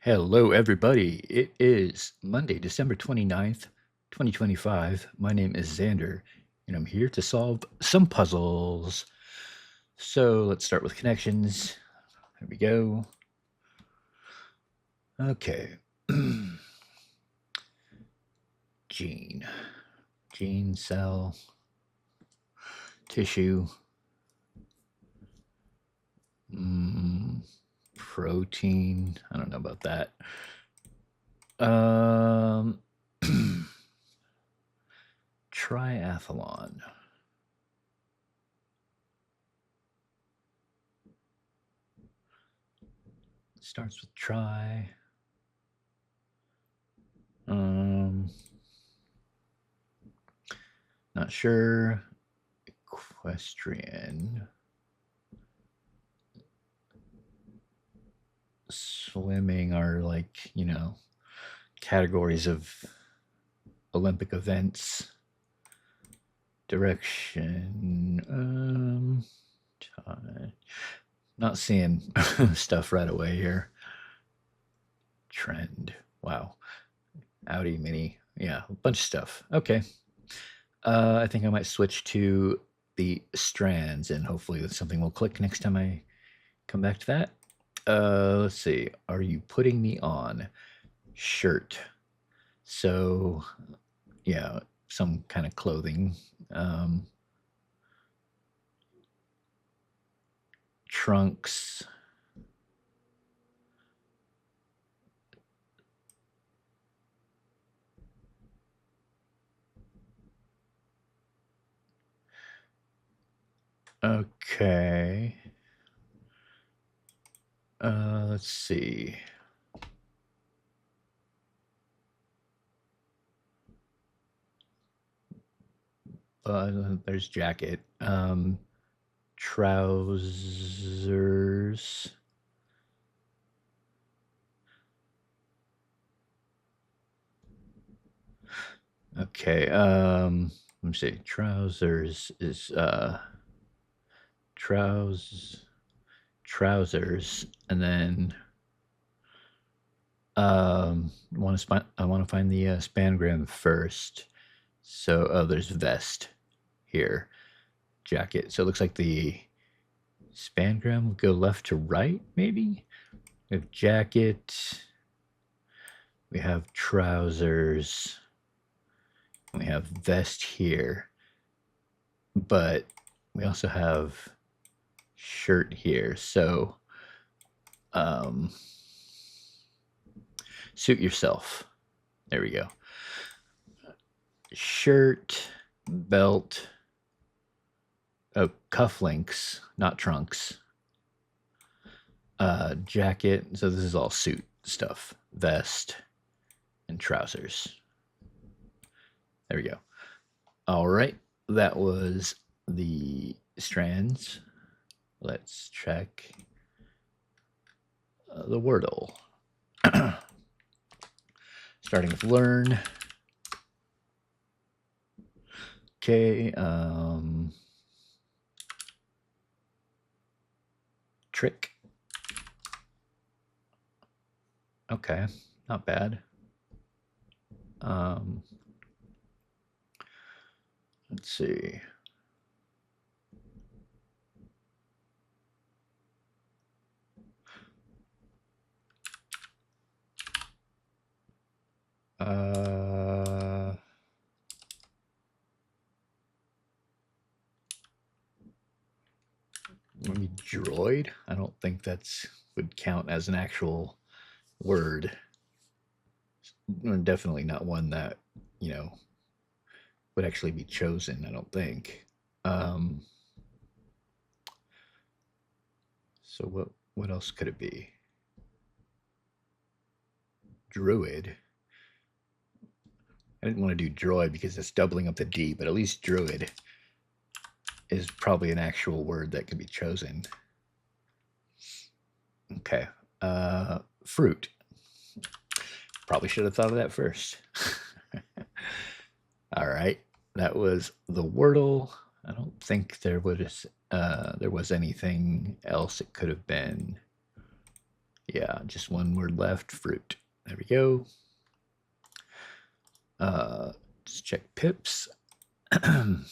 Hello, everybody. It is Monday, December 29th, 2025. My name is Xander, and I'm here to solve some puzzles. So let's start with connections. There we go. Okay. Gene. Gene, cell, tissue, protein. I don't know about that. Triathlon. Starts with tri. Not sure. Equestrian. Swimming are like, categories of Olympic events. Direction. Not seeing stuff right away here. Trend. Wow. Audi Mini. Yeah, a bunch of stuff. Okay. I think I might switch to the strands, and hopefully something will click next time I come back to that. Let's see. Are you putting me on? Shirt. So, yeah, some kind of clothing. Trunks. Okay. Let's see. There's jacket. Trousers. Okay. Let me see. Trousers is trousers, and then I want to find the spangram first. So there's vest here, jacket. So it looks like the spangram will go left to right, maybe. We have jacket. We have trousers. We have vest here, but we also have shirt here. So suit yourself. There we go. Shirt, belt, cufflinks, not trunks. Jacket. So this is all suit stuff. Vest and trousers. There we go. All right. That was the strands. Let's check the Wordle. Starting with learn. Okay. Trick. Okay, not bad. Let's see. Maybe droid? I don't think that's would count as an actual word. Definitely not one that, would actually be chosen, I don't think. So what else could it be? Druid. I didn't want to do droid because it's doubling up the D, but at least druid is probably an actual word that could be chosen. Okay. Fruit. Probably should have thought of that first. All right. That was the Wordle. I don't think there was anything else it could have been. Yeah, just one word left, fruit. There we go. Just check pips. We've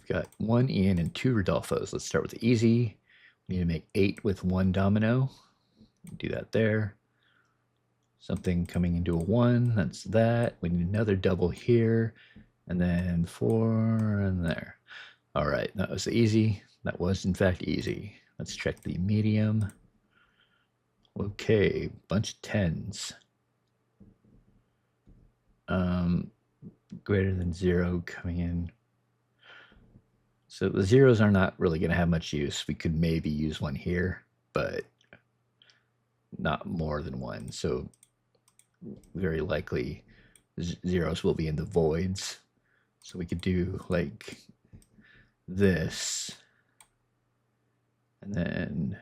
got one Ian and two Rodolfos. Let's start with the easy. We need to make 8 with one domino. Do that there. Something coming into a 1, that's that. We need another double here, and then 4 and there. All right, that was the easy. That was in fact easy. Let's check the medium. Okay, bunch of 10s. Greater than 0 coming in. So the zeros are not really going to have much use. We could maybe use one here, but not more than one. So very likely zeros will be in the voids. So we could do like this, and then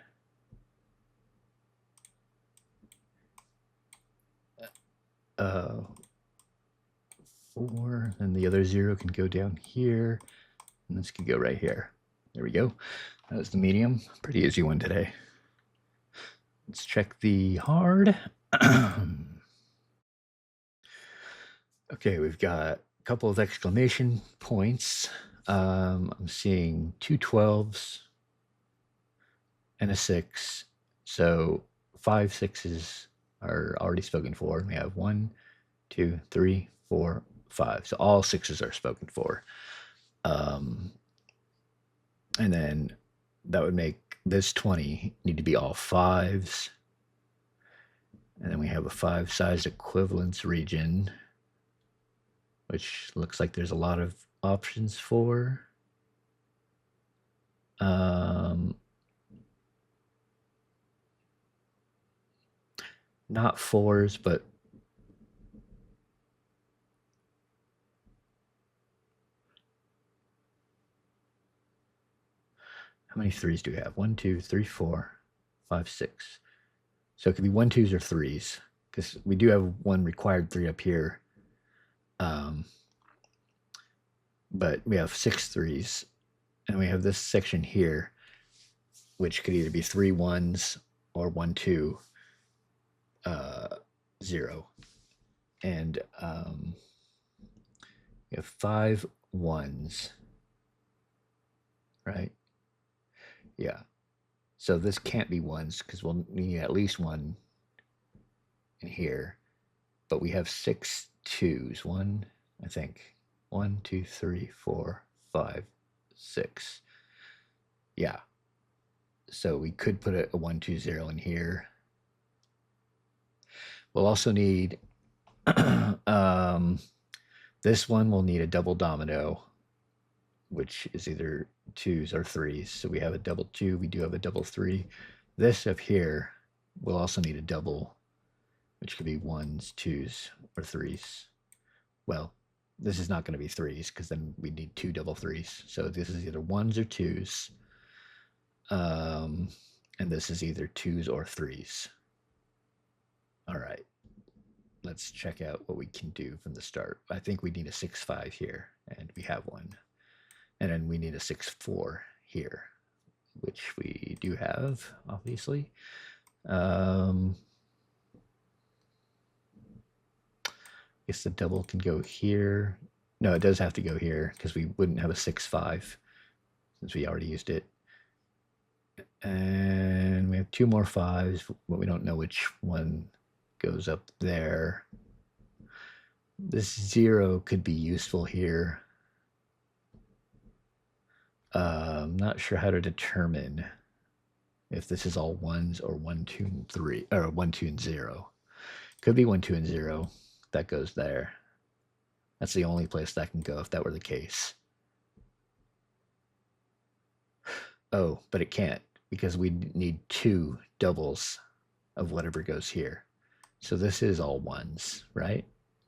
uh, 4, and the other 0 can go down here, and this could go right here. There we go. That was the medium. Pretty easy one today. Let's check the hard. Okay, we've got a couple of exclamation points. I'm seeing 2 12s and a 6. So 5 6s are already spoken for. We have 1, 2, 3, 4, 5. So all 6s are spoken for. And then that would make this 20 need to be all 5s. And then we have a 5-sized equivalence region, which looks like there's a lot of options for. Not 4s, but how many 3s do we have? 1, 2, 3, 4, 5, 6. So it could be 1, 2s, or 3s, because we do have one required 3 up here. But we have 6 3s, and we have this section here, which could either be 3 1s or 1 2 0. And we have 5 1s, right? Yeah. So this can't be 1s because we'll need at least 1 in here. But we have 6 2s. 1, I think. 1, 2, 3, 4, 5, 6. Yeah. So we could put a 1 2 0 in here. We'll also need this one will need a double domino, which is either 2s or 3s. So we have a double 2, we do have a double 3. This up here will also need a double, which could be 1s, 2s, or 3s. Well, this is not going to be 3s because then we need 2 double 3s. So this is either 1s or 2s. And this is either 2s or 3s. All right. Let's check out what we can do from the start. I think we need a 6 5 here, and we have one. And then we need a 6 4 here, which we do have, obviously. I guess the double can go here. No, it does have to go here because we wouldn't have a 6 5 since we already used it. And we have 2 more 5s, but we don't know which one goes up there. This 0 could be useful here. I'm not sure how to determine if this is all 1s or 1 2 and 3, or 1 2 and 0. Could be 1 2 and 0. That goes there. That's the only place that can go if that were the case. Oh, but it can't because we need 2 doubles of whatever goes here. So this is all 1s, right?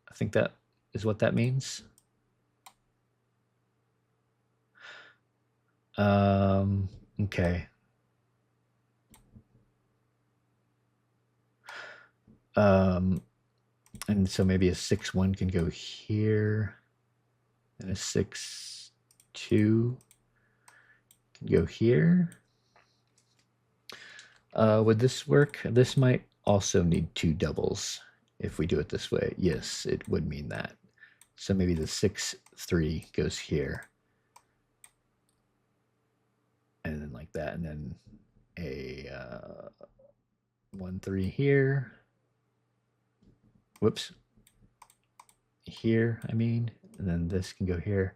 I think that is what that means. Okay. And so maybe a 6 1 can go here, and a 6 2 can go here. Would this work? This might also need 2 doubles if we do it this way. Yes, it would mean that. So maybe the 6, 3 goes here. And then like that, and then a 1, 3 here. Whoops. Here, I mean, and then this can go here.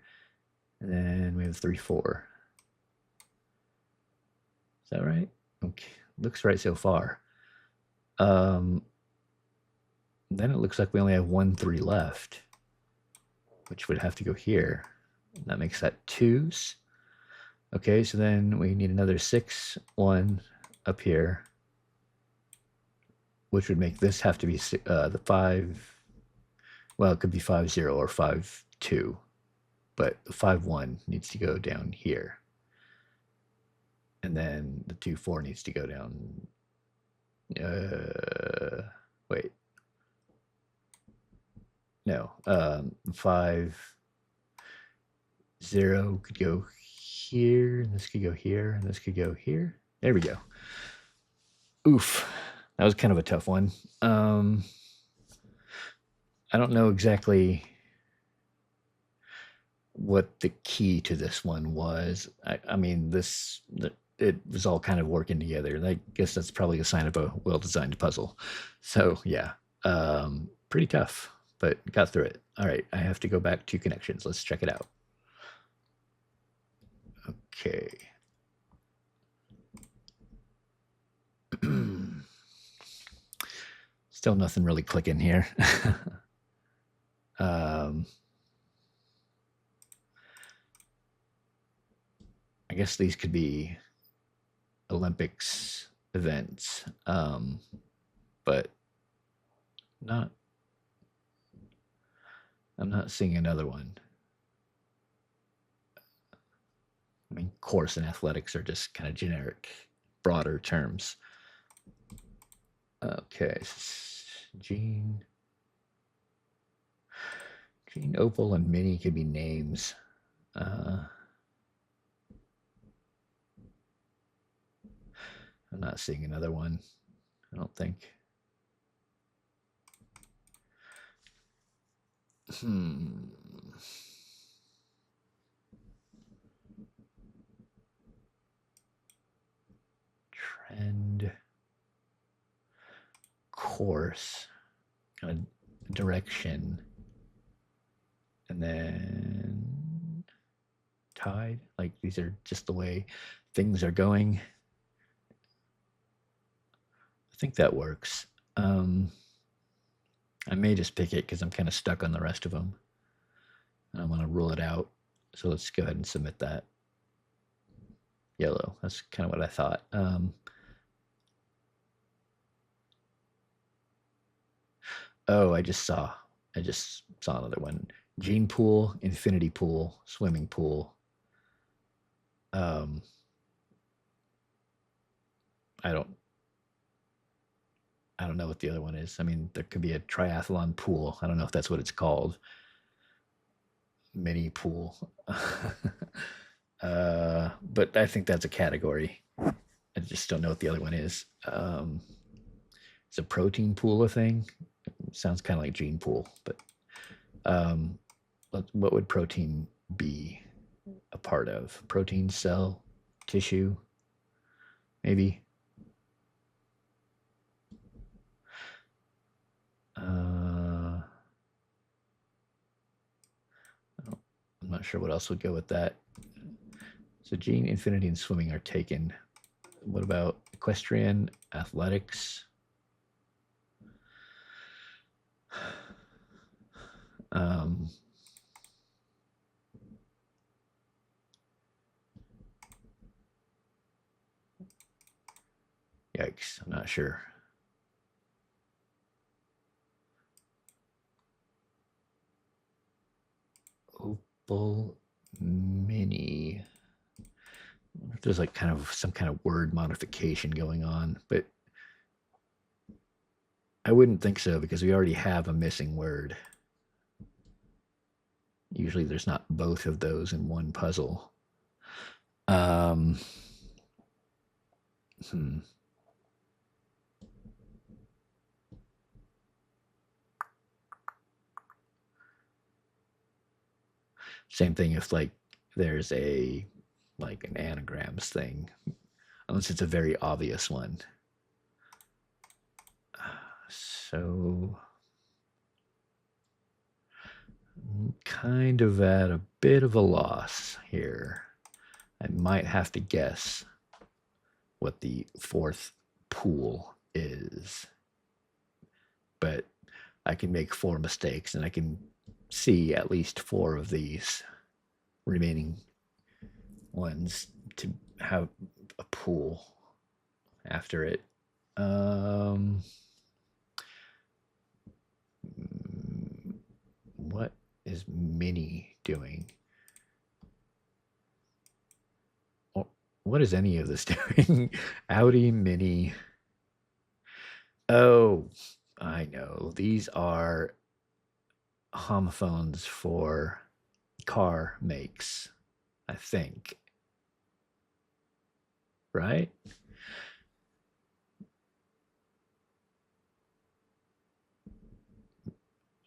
And then we have 3, 4. Is that right? Okay, looks right so far. Then it looks like we only have 1, 3 left, which would have to go here. And that makes that 2s. Okay, so then we need another 6, 1 up here, which would make this have to be the 5. Well, it could be 5, 0 or 5, 2, but the 5, 1 needs to go down here. And then the 2, 4 needs to go down. Wait. No. 5, 0 could go here, and this could go here, and this could go here. There we go. Oof. That was kind of a tough one. I don't know exactly what the key to this one was. I mean, it was all kind of working together. I guess that's probably a sign of a well-designed puzzle. So yeah, pretty tough, but got through it. All right, I have to go back to connections. Let's check it out. Okay. Still nothing really clicking here. I guess these could be Olympics events, but I'm not seeing another one. I mean, course and athletics are just kind of generic, broader terms. Okay, Gene, Opal, and Minnie could be names. I'm not seeing another one, I don't think. Trend, course, kind of direction, and then tide. Like these are just the way things are going. I think that works. I may just pick it because I'm kind of stuck on the rest of them. And I want to rule it out. So let's go ahead and submit that. Yellow. That's kind of what I thought. Oh, I just saw another one. Gene pool, infinity pool, swimming pool. I don't know what the other one is. I mean, there could be a triathlon pool. I don't know if that's what it's called. Mini pool. But I think that's a category. I just don't know what the other one is. Is a protein pool a thing? It sounds kind of like gene pool, but what would protein be a part of? Protein, cell, tissue, maybe? I'm not sure what else would go with that. So gene, infinity, and swimming are taken. What about equestrian, athletics? Yikes, I'm not sure. Opal Mini. I wonder if there's like kind of some kind of word modification going on, but I wouldn't think so because we already have a missing word. Usually there's not both of those in one puzzle. Same thing if like there's a like an anagrams thing, unless it's a very obvious one. So I'm kind of at a bit of a loss here. I might have to guess what the fourth pool is, but I can make 4 mistakes and I can see at least 4 of these remaining ones to have a pool after it. What is Mini doing? What is any of this doing? Audi Mini. Oh, I know. These are homophones for car makes, I think. Right?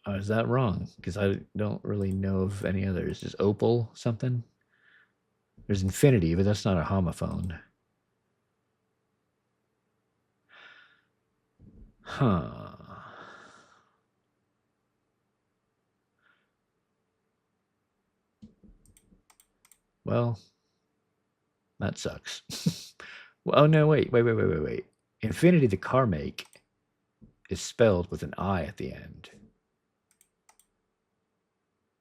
Or is that wrong? Because I don't really know of any others. Is Opal something? There's Infinity, but that's not a homophone. Huh. Well, that sucks. Well, oh no, wait. Infinity, the car make, is spelled with an I at the end.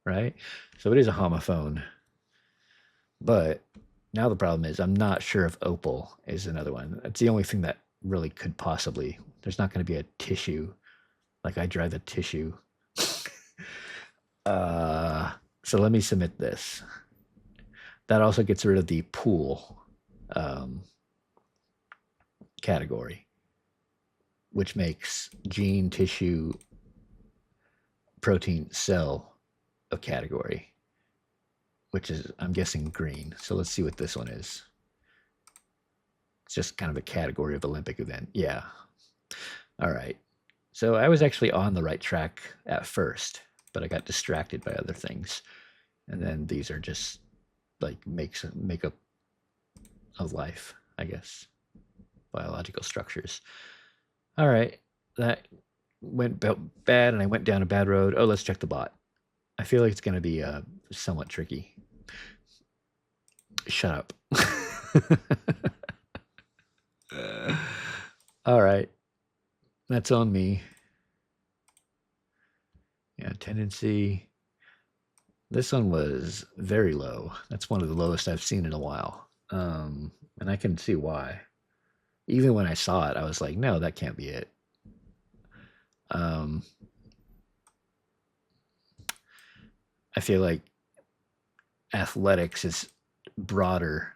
Right? So it is a homophone. But now the problem is I'm not sure if Opal is another one. That's the only thing that really could possibly. There's not going to be a tissue. Like I drive a tissue. So let me submit this. That also gets rid of the pool category, which makes gene, tissue, protein, cell a category, which is, I'm guessing, green. So let's see what this one is. It's just kind of a category of Olympic event. Yeah. All right. So I was actually on the right track at first, but I got distracted by other things. And then these are just like make up of life, I guess. Biological structures. All right. That went bad and I went down a bad road. Oh, let's check the bot. I feel like it's going to be somewhat tricky. Shut up. All right. That's on me. Yeah, tendency. This one was very low. That's one of the lowest I've seen in a while. And I can see why. Even when I saw it, I was like, no, that can't be it. I feel like athletics is broader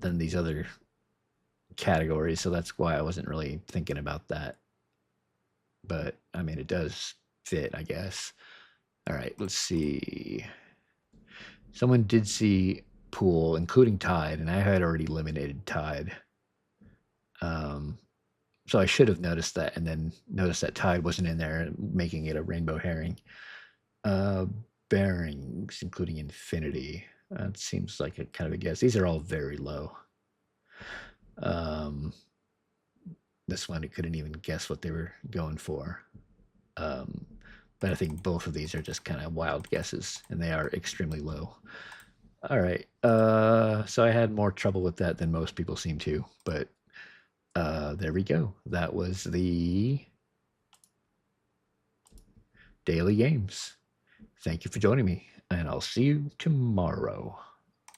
than these other categories, so that's why I wasn't really thinking about that. But I mean, it does fit, I guess. All right, let's see. Someone did see pool, including tide, and I had already eliminated tide. So I should have noticed that, and then noticed that tide wasn't in there, making it a rainbow herring. Bearings, including infinity. That seems like a kind of a guess. These are all very low. This one, I couldn't even guess what they were going for. But I think both of these are just kind of wild guesses, and they are extremely low. All right. So I had more trouble with that than most people seem to, but there we go. That was the daily games. Thank you for joining me, and I'll see you tomorrow.